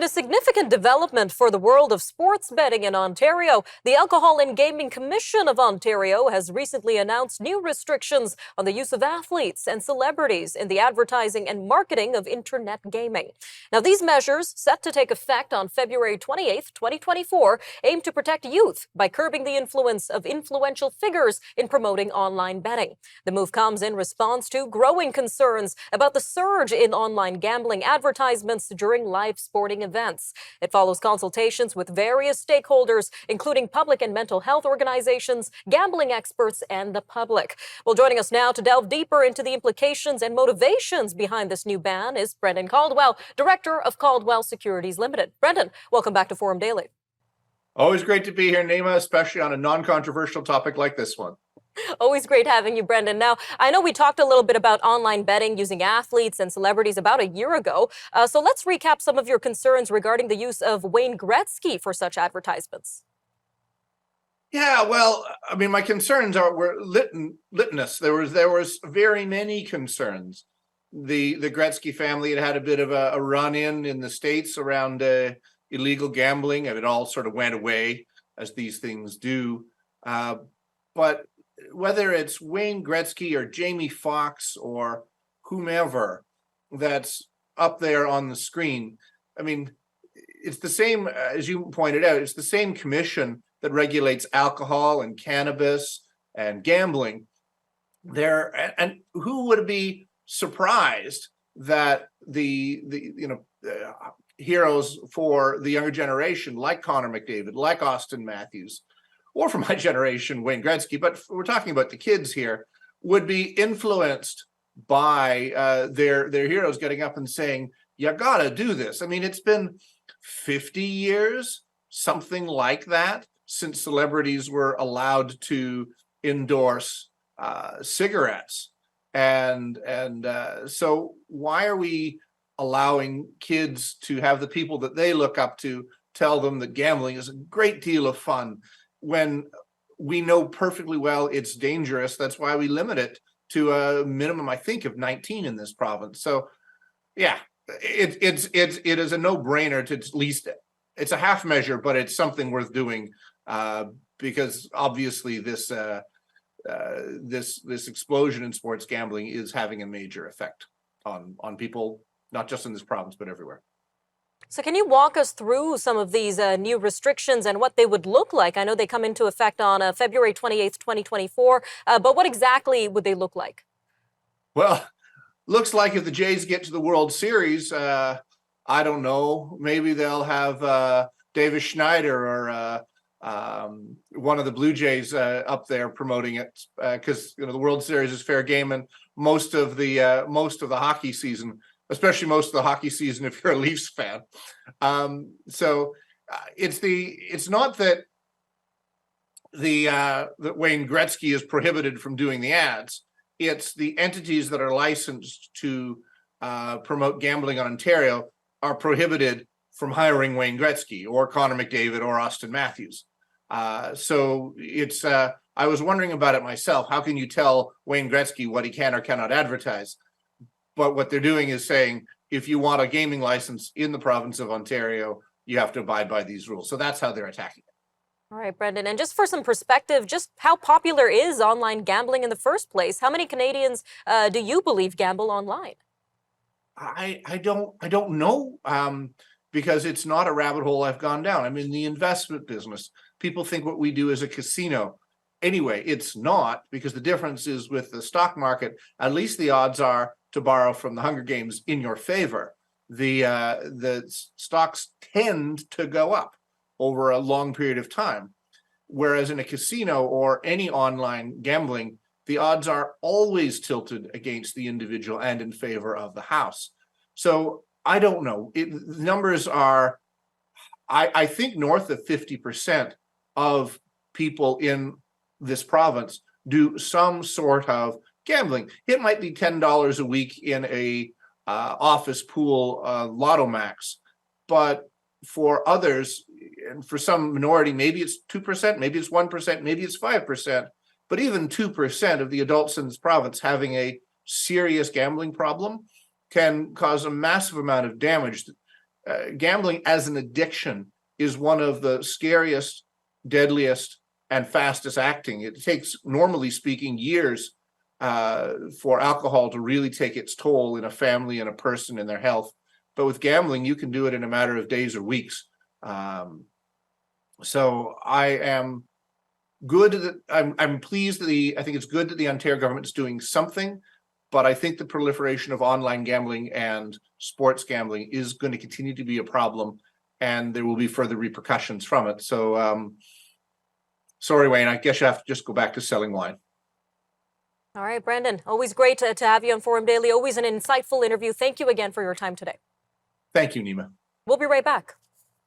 In a significant development for the world of sports betting in Ontario, the Alcohol and Gaming Commission of Ontario has recently announced new restrictions on the use of athletes and celebrities in the advertising and marketing of internet gaming. Now, these measures, set to take effect on February 28, 2024, aim to protect youth by curbing the influence of influential figures in promoting online betting. The move comes in response to growing concerns about the surge in online gambling advertisements during live sporting events. It follows consultations with various stakeholders, including public and mental health organizations, gambling experts, and the public. Well, joining us now to delve deeper into the implications and motivations behind this new ban is Brendan Caldwell, Director of Caldwell Securities Limited. Brendan, welcome back to Forum Daily. Always great to be here, Nima, especially on a non-controversial topic like this one. Always great having you, Brendan. Now, I know we talked a little bit about online betting using athletes and celebrities about a year ago. So let's recap some of your concerns regarding the use of Wayne Gretzky for such advertisements. Yeah, well, I mean, my concerns were litmus. There was very many concerns. The Gretzky family had a bit of a run-in the States around illegal gambling, and it all sort of went away, as these things do. But whether it's Wayne Gretzky or Jamie Foxx or whomever that's up there on the screen, I mean, it's the same, as you pointed out, it's the same commission that regulates alcohol and cannabis and gambling. And who would be surprised that the heroes for the younger generation, like Connor McDavid, like Austin Matthews, or for my generation, Wayne Gretzky, but we're talking about the kids here, would be influenced by their heroes getting up and saying, you gotta do this. I mean, it's been 50 years, something like that, since celebrities were allowed to endorse cigarettes. And so why are we allowing kids to have the people that they look up to tell them that gambling is a great deal of fun, when we know perfectly well it's dangerous? That's why we limit it to a minimum, I think, of 19 in this province. So, yeah, it is a no-brainer to at least, it's a half measure, but it's something worth doing because obviously this explosion in sports gambling is having a major effect on people, not just in this province, but everywhere. So can you walk us through some of these new restrictions and what they would look like? I know they come into effect on February 28th, 2024, but what exactly would they look like? Well, looks like if the Jays get to the World Series, I don't know, maybe they'll have Davis Schneider or one of the Blue Jays up there promoting it, because the World Series is fair game, and most of the hockey season, especially most of the hockey season if you're a Leafs fan. So it's not that that Wayne Gretzky is prohibited from doing the ads. It's the entities that are licensed to promote gambling in Ontario are prohibited from hiring Wayne Gretzky or Connor McDavid or Austin Matthews. So it's I was wondering about it myself. How can you tell Wayne Gretzky what he can or cannot advertise? But what they're doing is saying, if you want a gaming license in the province of Ontario, you have to abide by these rules. So that's how they're attacking it. All right, Brendan. And just for some perspective, just how popular is online gambling in the first place? How many Canadians do you believe gamble online? I don't know, because it's not a rabbit hole I've gone down. I'm in the investment business. People think what we do is a casino. Anyway, it's not, because the difference is with the stock market, at least the odds are, to borrow from the Hunger Games, in your favor. The stocks tend to go up over a long period of time, whereas in a casino or any online gambling, the odds are always tilted against the individual and in favor of the house. So I don't know. The numbers are, I think, north of 50% of people in this province do some sort of gambling. It might be $10 a week in a office pool Lotto Max, but for others, and for some minority, maybe it's 2%, maybe it's 1%, maybe it's 5%, but even 2% of the adults in this province having a serious gambling problem can cause a massive amount of damage gambling as an addiction is one of the scariest, deadliest, and fastest acting. It takes, normally speaking, years for alcohol to really take its toll in a family and a person and their health. But with gambling, you can do it in a matter of days or weeks. So I am good that I'm pleased that I think it's good that the Ontario government is doing something, but I think the proliferation of online gambling and sports gambling is going to continue to be a problem, and there will be further repercussions from it. So sorry, Wayne, I guess you have to just go back to selling wine. All right, Brandon, always great to have you on Forum Daily. Always an insightful interview. Thank you again for your time today. Thank you, Nima. We'll be right back.